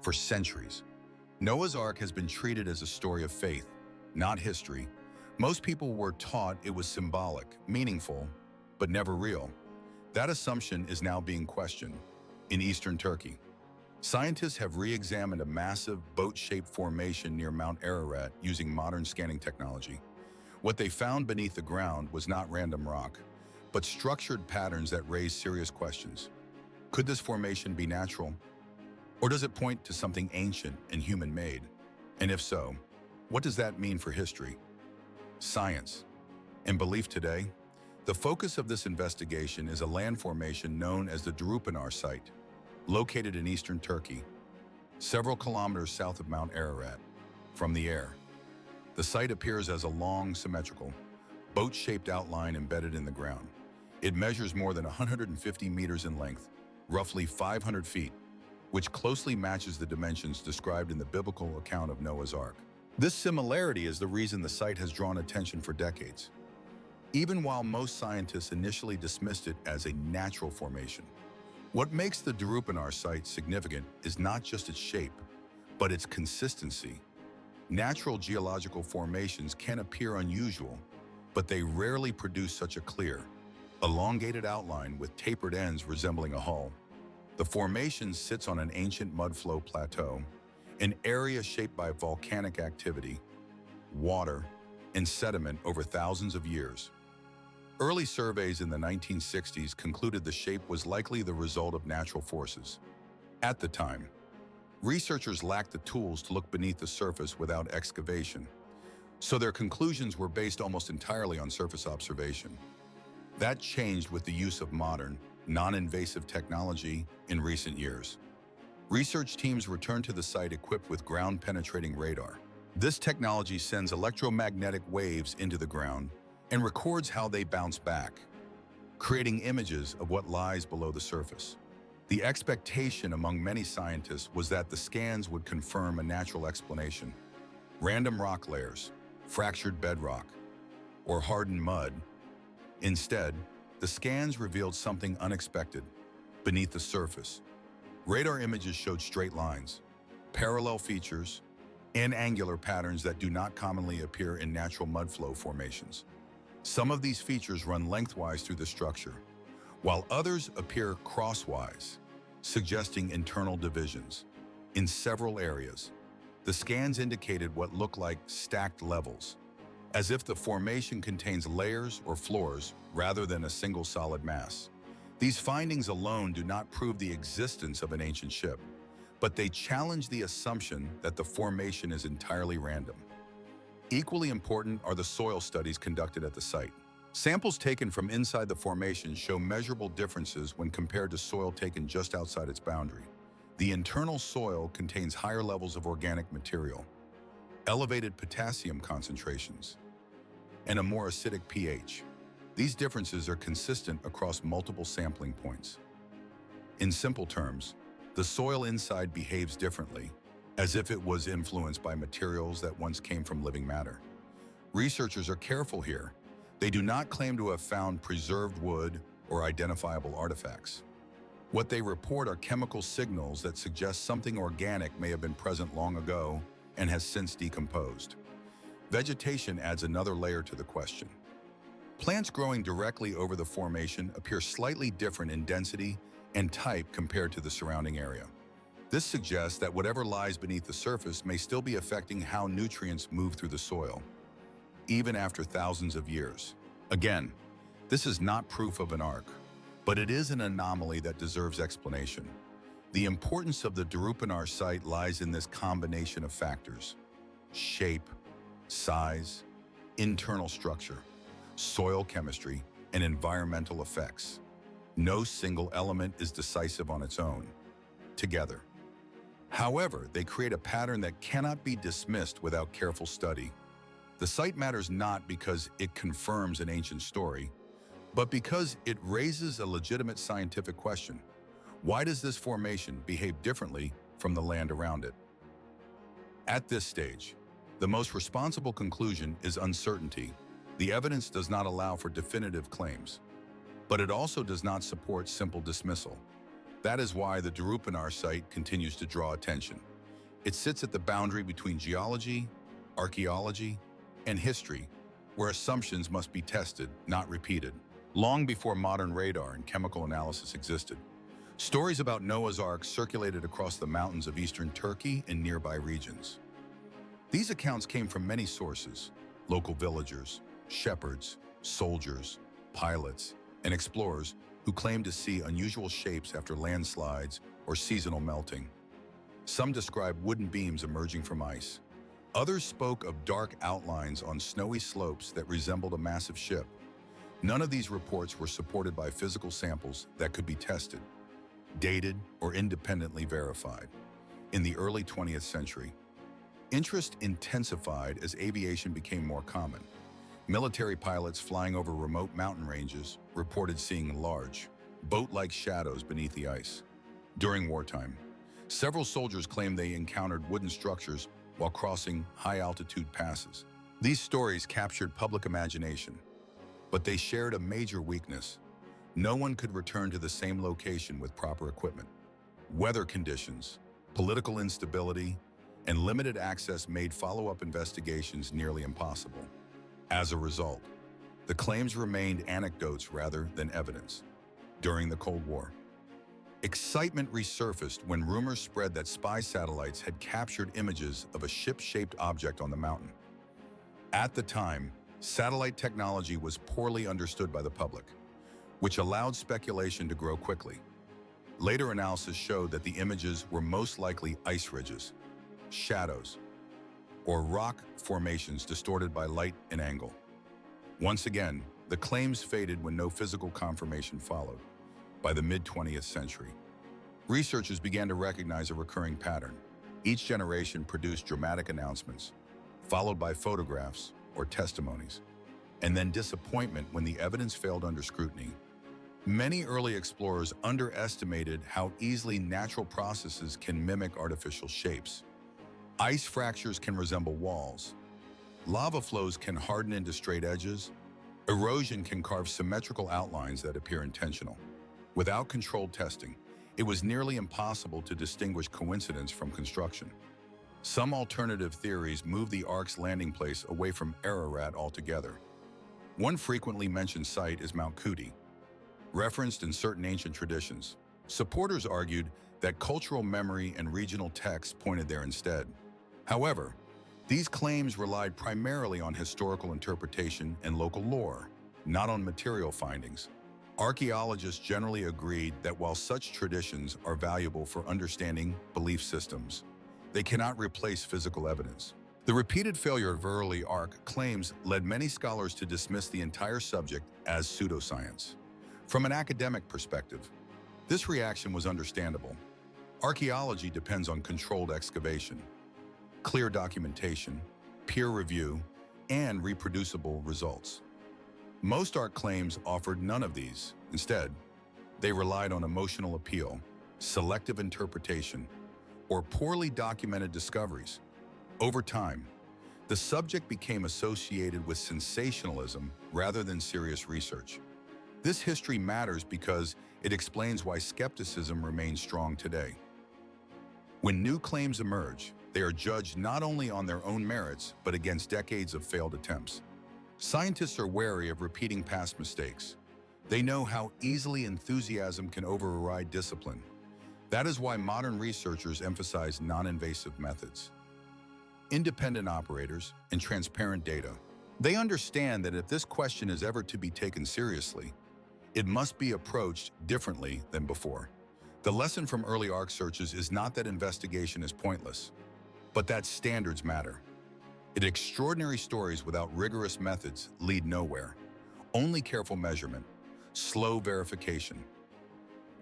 For centuries, Noah's Ark has been treated as a story of faith, not history. Most people were taught it was symbolic, meaningful, but never real. That assumption is now being questioned. In eastern Turkey, scientists have re-examined a massive boat-shaped formation near Mount Ararat using modern scanning technology. What they found beneath the ground was not random rock, but structured patterns that raise serious questions. Could this formation be natural? Or does it point to something ancient and human-made? And if so, what does that mean for history, science, and belief today? The focus of this investigation is a land formation known as the Drupanar site, located in eastern Turkey, several kilometers south of Mount Ararat. From the air, the site appears as a long, symmetrical, boat-shaped outline embedded in the ground. It measures more than 150 meters in length, roughly 500 feet, which closely matches the dimensions described in the biblical account of Noah's Ark. This similarity is the reason the site has drawn attention for decades, even while most scientists initially dismissed it as a natural formation. What makes the Drupanar site significant is not just its shape, but its consistency. Natural geological formations can appear unusual, but they rarely produce such a clear, elongated outline with tapered ends resembling a hull. The formation sits on an ancient mudflow plateau, an area shaped by volcanic activity, water, and sediment over thousands of years. Early surveys in the 1960s concluded the shape was likely the result of natural forces. At the time, researchers lacked the tools to look beneath the surface without excavation, so their conclusions were based almost entirely on surface observation. That changed with the use of modern, non-invasive technology in recent years. Research teams returned to the site equipped with ground-penetrating radar. This technology sends electromagnetic waves into the ground and records how they bounce back, creating images of what lies below the surface. The expectation among many scientists was that the scans would confirm a natural explanation: random rock layers, fractured bedrock, or hardened mud. Instead, the scans revealed something unexpected. Beneath the surface, radar images showed straight lines, parallel features, and angular patterns that do not commonly appear in natural mudflow formations. Some of these features run lengthwise through the structure, while others appear crosswise, suggesting internal divisions. In several areas, the scans indicated what looked like stacked levels, as if the formation contains layers or floors rather than a single solid mass. These findings alone do not prove the existence of an ancient ship, but they challenge the assumption that the formation is entirely random. Equally important are the soil studies conducted at the site. Samples taken from inside the formation show measurable differences when compared to soil taken just outside its boundary. The internal soil contains higher levels of organic material, elevated potassium concentrations, and a more acidic pH. These differences are consistent across multiple sampling points. In simple terms, the soil inside behaves differently, as if it was influenced by materials that once came from living matter. Researchers are careful here. They do not claim to have found preserved wood or identifiable artifacts. What they report are chemical signals that suggest something organic may have been present long ago and has since decomposed. Vegetation adds another layer to the question. Plants growing directly over the formation appear slightly different in density and type compared to the surrounding area. This suggests that whatever lies beneath the surface may still be affecting how nutrients move through the soil, even after thousands of years. Again, this is not proof of an ark, but it is an anomaly that deserves explanation. The importance of the Drupanar site lies in this combination of factors: shape, size, internal structure, soil chemistry, and environmental effects. No single element is decisive on its own. Together, however, they create a pattern that cannot be dismissed without careful study. The site matters not because it confirms an ancient story, but because it raises a legitimate scientific question. Why does this formation behave differently from the land around it? At this stage, the most responsible conclusion is uncertainty. The evidence does not allow for definitive claims, but it also does not support simple dismissal. That is why the Drupanar site continues to draw attention. It sits at the boundary between geology, archaeology, and history, where assumptions must be tested, not repeated. Long before modern radar and chemical analysis existed, stories about Noah's Ark circulated across the mountains of eastern Turkey and nearby regions. These accounts came from many sources: local villagers, shepherds, soldiers, pilots, and explorers who claimed to see unusual shapes after landslides or seasonal melting. Some described wooden beams emerging from ice. Others spoke of dark outlines on snowy slopes that resembled a massive ship. None of these reports were supported by physical samples that could be tested, dated, or independently verified. In the early 20th century, interest intensified as aviation became more common. Military pilots flying over remote mountain ranges reported seeing large, boat-like shadows beneath the ice. During wartime, several soldiers claimed they encountered wooden structures while crossing high-altitude passes. These stories captured public imagination, but they shared a major weakness. No one could return to the same location with proper equipment. Weather conditions, political instability, and limited access made follow-up investigations nearly impossible. As a result, the claims remained anecdotes rather than evidence. During the Cold War, excitement resurfaced when rumors spread that spy satellites had captured images of a ship-shaped object on the mountain. At the time, satellite technology was poorly understood by the public, which allowed speculation to grow quickly. Later analysis showed that the images were most likely ice ridges, shadows, or rock formations distorted by light and angle. Once again, the claims faded when no physical confirmation followed. By the mid-20th century, researchers began to recognize a recurring pattern. Each generation produced dramatic announcements, followed by photographs or testimonies, and then disappointment when the evidence failed under scrutiny. Many early explorers underestimated how easily natural processes can mimic artificial shapes. Ice fractures can resemble walls. Lava flows can harden into straight edges. Erosion can carve symmetrical outlines that appear intentional. Without controlled testing, it was nearly impossible to distinguish coincidence from construction. Some alternative theories move the Ark's landing place away from Ararat altogether. One frequently mentioned site is Mount Kuti, referenced in certain ancient traditions. Supporters argued that cultural memory and regional texts pointed there instead. However, these claims relied primarily on historical interpretation and local lore, not on material findings. Archaeologists generally agreed that while such traditions are valuable for understanding belief systems, they cannot replace physical evidence. The repeated failure of early Ark claims led many scholars to dismiss the entire subject as pseudoscience. From an academic perspective, this reaction was understandable. Archaeology depends on controlled excavation, clear documentation, peer review, and reproducible results. Most Ark claims offered none of these. Instead, they relied on emotional appeal, selective interpretation, or poorly documented discoveries. Over time, the subject became associated with sensationalism rather than serious research. This history matters because it explains why skepticism remains strong today. When new claims emerge, they are judged not only on their own merits, but against decades of failed attempts. Scientists are wary of repeating past mistakes. They know how easily enthusiasm can override discipline. That is why modern researchers emphasize non-invasive methods, independent operators, and transparent data. They understand that if this question is ever to be taken seriously, it must be approached differently than before. The lesson from early Ark searches is not that investigation is pointless, but that standards matter. Extraordinary stories without rigorous methods lead nowhere. Only careful measurement, slow verification,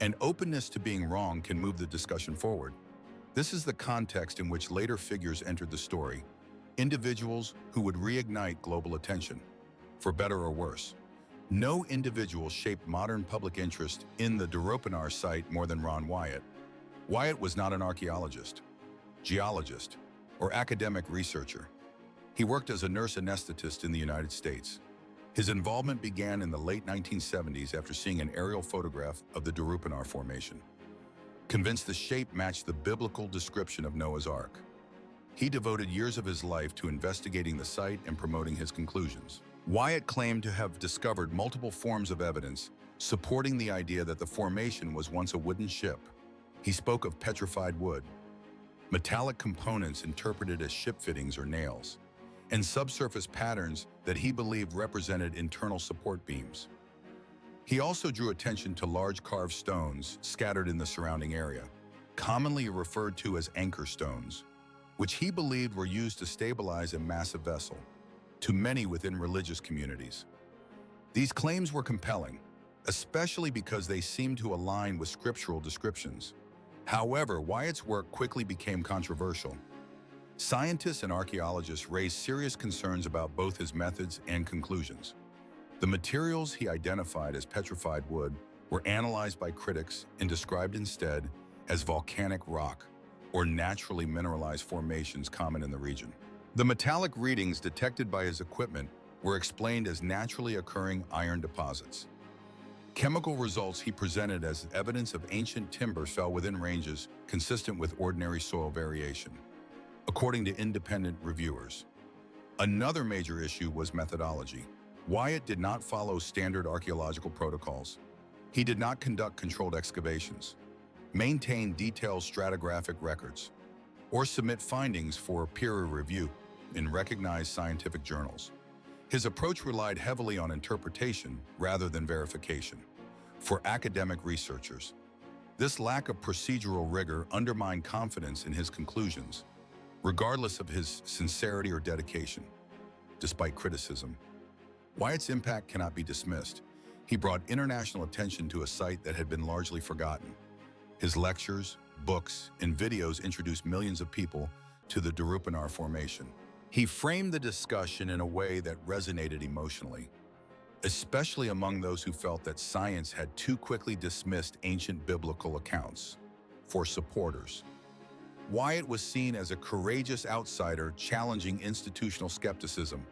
and openness to being wrong can move the discussion forward. This is the context in which later figures entered the story, individuals who would reignite global attention, for better or worse. No individual shaped modern public interest in the Daropenar site more than Ron Wyatt. Wyatt was not an archaeologist, geologist, or academic researcher. He worked as a nurse anesthetist in the United States. His involvement began in the late 1970s after seeing an aerial photograph of the Daropenar Formation. Convinced the shape matched the biblical description of Noah's Ark, He devoted years of his life to investigating the site and promoting his conclusions. Wyatt claimed to have discovered multiple forms of evidence supporting the idea that the formation was once a wooden ship. He spoke of petrified wood, metallic components interpreted as ship fittings or nails, and subsurface patterns that he believed represented internal support beams. He also drew attention to large carved stones scattered in the surrounding area, commonly referred to as anchor stones, which he believed were used to stabilize a massive vessel, to many within religious communities. These claims were compelling, especially because they seemed to align with scriptural descriptions. However, Wyatt's work quickly became controversial. Scientists and archaeologists raised serious concerns about both his methods and conclusions. The materials he identified as petrified wood were analyzed by critics and described instead as volcanic rock or naturally mineralized formations common in the region. The metallic readings detected by his equipment were explained as naturally occurring iron deposits. Chemical results he presented as evidence of ancient timber fell within ranges consistent with ordinary soil variation, according to independent reviewers. Another major issue was methodology. Wyatt did not follow standard archaeological protocols. He did not conduct controlled excavations, maintain detailed stratigraphic records, or submit findings for peer review in recognized scientific journals. His approach relied heavily on interpretation rather than verification. For academic researchers, this lack of procedural rigor undermined confidence in his conclusions, regardless of his sincerity or dedication. Despite criticism, Wyatt's impact cannot be dismissed. He brought international attention to a site that had been largely forgotten. His lectures, books, and videos introduced millions of people to the Darupanar Formation. He framed the discussion in a way that resonated emotionally, especially among those who felt that science had too quickly dismissed ancient biblical accounts. For supporters, Wyatt was seen as a courageous outsider challenging institutional skepticism.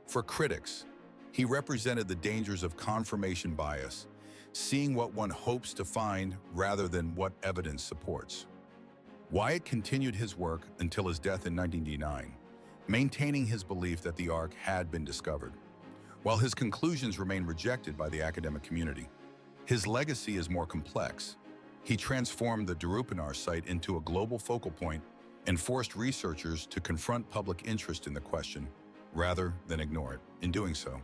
For critics, he represented the dangers of confirmation bias, seeing what one hopes to find rather than what evidence supports. Wyatt continued his work until his death in 1999, maintaining his belief that the Ark had been discovered. While his conclusions remain rejected by the academic community, his legacy is more complex. He transformed the Darupanar site into a global focal point and forced researchers to confront public interest in the question rather than ignore it. In doing so,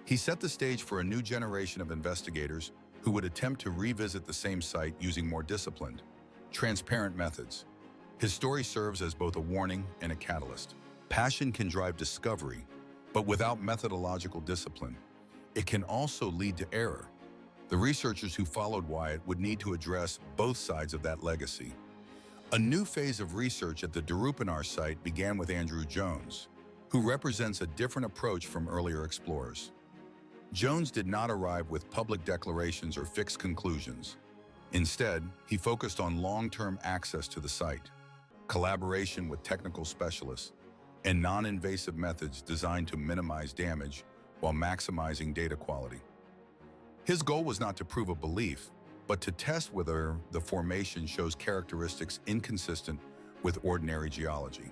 he set the stage for a new generation of investigators who would attempt to revisit the same site using more disciplined, transparent methods. His story serves as both a warning and a catalyst. Passion can drive discovery, but without methodological discipline, it can also lead to error. The researchers who followed Wyatt would need to address both sides of that legacy. A new phase of research at the Darupanar site began with Andrew Jones, who represents a different approach from earlier explorers. Jones did not arrive with public declarations or fixed conclusions. Instead, he focused on long-term access to the site, collaboration with technical specialists, and non-invasive methods designed to minimize damage while maximizing data quality. His goal was not to prove a belief, but to test whether the formation shows characteristics inconsistent with ordinary geology.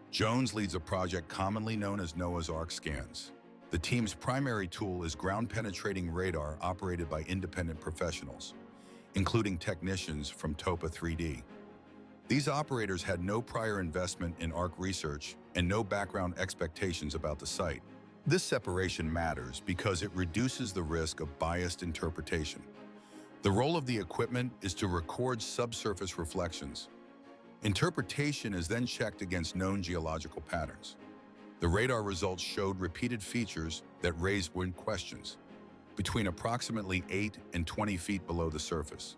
Jones leads a project commonly known as Noah's Ark scans. The team's primary tool is ground-penetrating radar operated by independent professionals, including technicians from Topa 3D. These operators had no prior investment in Ark research and no background expectations about the site. This separation matters because it reduces the risk of biased interpretation. The role of the equipment is to record subsurface reflections. Interpretation is then checked against known geological patterns. The radar results showed repeated features that raised questions between approximately 8 and 20 feet below the surface.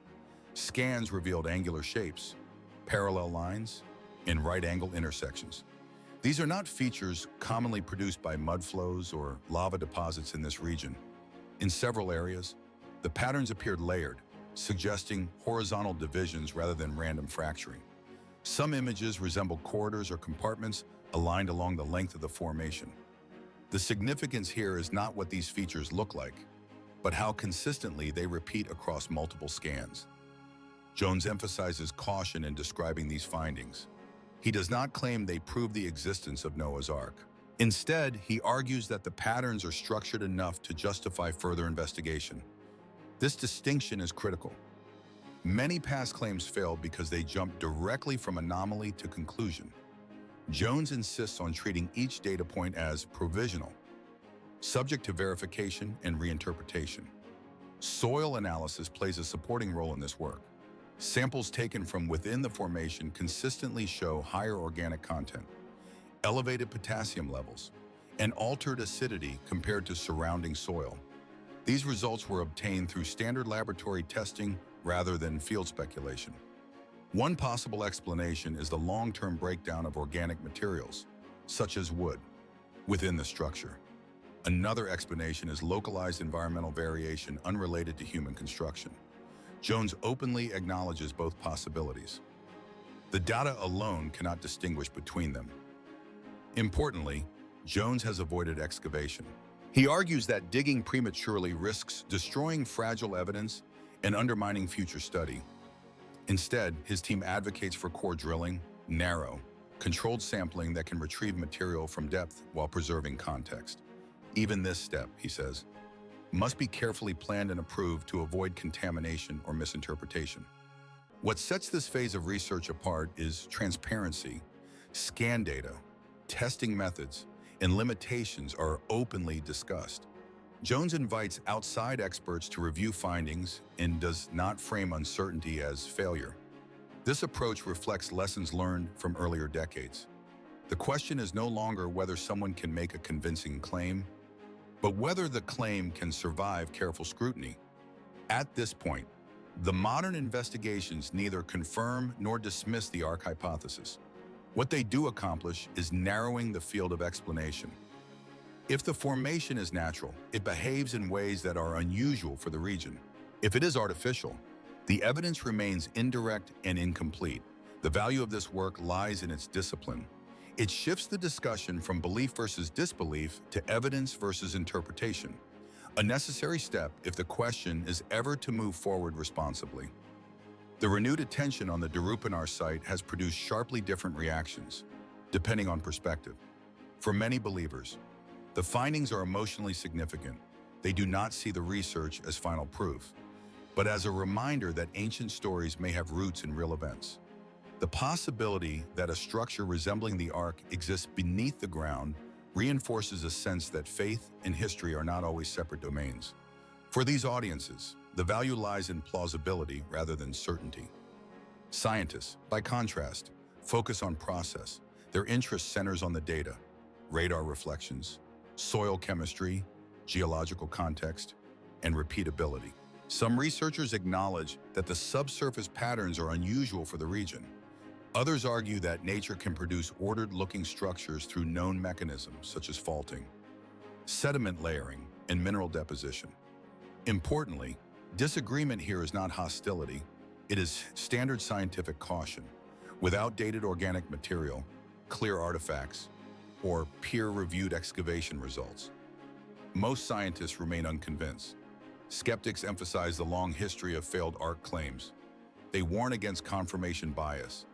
Scans revealed angular shapes, parallel lines, and right-angle intersections. These are not features commonly produced by mudflows or lava deposits in this region. In several areas, the patterns appeared layered, suggesting horizontal divisions rather than random fracturing. Some images resemble corridors or compartments aligned along the length of the formation. The significance here is not what these features look like, but how consistently they repeat across multiple scans. Jones emphasizes caution in describing these findings. He does not claim they prove the existence of Noah's Ark. Instead, he argues that the patterns are structured enough to justify further investigation. This distinction is critical. Many past claims fail because they jump directly from anomaly to conclusion. Jones insists on treating each data point as provisional, subject to verification and reinterpretation. Soil analysis plays a supporting role in this work. Samples taken from within the formation consistently show higher organic content, elevated potassium levels, and altered acidity compared to surrounding soil. These results were obtained through standard laboratory testing rather than field speculation. One possible explanation is the long-term breakdown of organic materials, such as wood, within the structure. Another explanation is localized environmental variation unrelated to human construction. Jones openly acknowledges both possibilities. The data alone cannot distinguish between them. Importantly, Jones has avoided excavation. He argues that digging prematurely risks destroying fragile evidence and undermining future study. Instead, his team advocates for core drilling, narrow, controlled sampling that can retrieve material from depth while preserving context. Even this step, he says, must be carefully planned and approved to avoid contamination or misinterpretation. What sets this phase of research apart is transparency. Scan data, testing methods, and limitations are openly discussed. Jones invites outside experts to review findings and does not frame uncertainty as failure. This approach reflects lessons learned from earlier decades. The question is no longer whether someone can make a convincing claim, but whether the claim can survive careful scrutiny. At this point, the modern investigations neither confirm nor dismiss the Ark hypothesis. What they do accomplish is narrowing the field of explanation. If the formation is natural, it behaves in ways that are unusual for the region. If it is artificial, the evidence remains indirect and incomplete. The value of this work lies in its discipline. It shifts the discussion from belief versus disbelief to evidence versus interpretation, a necessary step if the question is ever to move forward responsibly. The renewed attention on the Darupanar site has produced sharply different reactions, depending on perspective. For many believers, the findings are emotionally significant. They do not see the research as final proof, but as a reminder that ancient stories may have roots in real events. The possibility that a structure resembling the Ark exists beneath the ground reinforces a sense that faith and history are not always separate domains. For these audiences, the value lies in plausibility rather than certainty. Scientists, by contrast, focus on process. Their interest centers on the data, radar reflections, soil chemistry, geological context, and repeatability. Some researchers acknowledge that the subsurface patterns are unusual for the region. Others argue that nature can produce ordered-looking structures through known mechanisms such as faulting, sediment layering, and mineral deposition. Importantly, disagreement here is not hostility, it is standard scientific caution. Without dated organic material, clear artifacts, or peer-reviewed excavation results, most scientists remain unconvinced. Skeptics emphasize the long history of failed Ark claims. They warn against confirmation bias,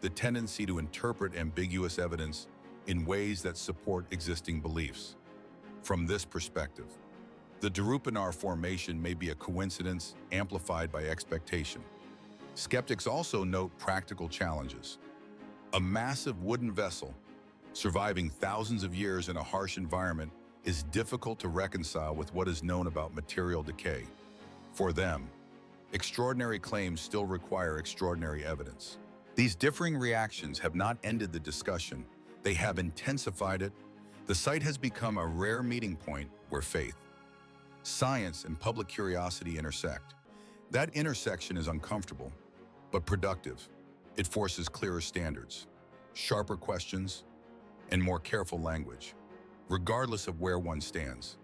the tendency to interpret ambiguous evidence in ways that support existing beliefs. From this perspective, the Darupanar formation may be a coincidence amplified by expectation. Skeptics also note practical challenges. A massive wooden vessel, surviving thousands of years in a harsh environment, is difficult to reconcile with what is known about material decay. For them, extraordinary claims still require extraordinary evidence. These differing reactions have not ended the discussion, they have intensified it. The site has become a rare meeting point where faith, science, and public curiosity intersect. That intersection is uncomfortable, but productive. It forces clearer standards, sharper questions, and more careful language, regardless of where one stands.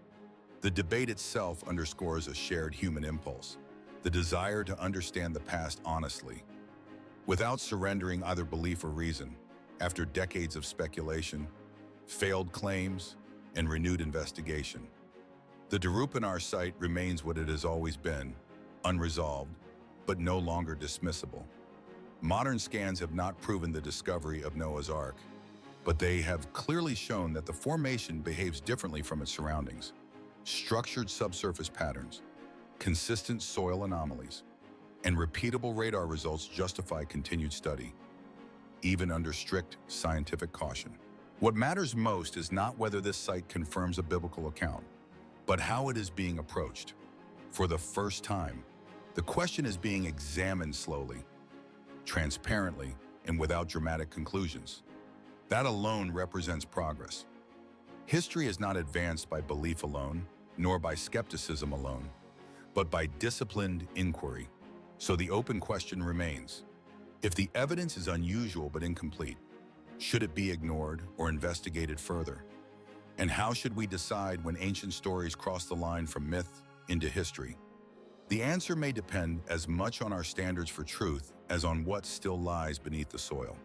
The debate itself underscores a shared human impulse, the desire to understand the past honestly, without surrendering either belief or reason. After decades of speculation, failed claims, and renewed investigation, the Darupanar site remains what it has always been, unresolved, but no longer dismissible. Modern scans have not proven the discovery of Noah's Ark, but they have clearly shown that the formation behaves differently from its surroundings. Structured subsurface patterns, consistent soil anomalies, and repeatable radar results justify continued study, even under strict scientific caution. What matters most is not whether this site confirms a biblical account, but how it is being approached. For the first time, the question is being examined slowly, transparently, and without dramatic conclusions. That alone represents progress. History is not advanced by belief alone, nor by skepticism alone, but by disciplined inquiry. So the open question remains: if the evidence is unusual but incomplete, should it be ignored or investigated further? And how should we decide when ancient stories cross the line from myth into history? The answer may depend as much on our standards for truth as on what still lies beneath the soil.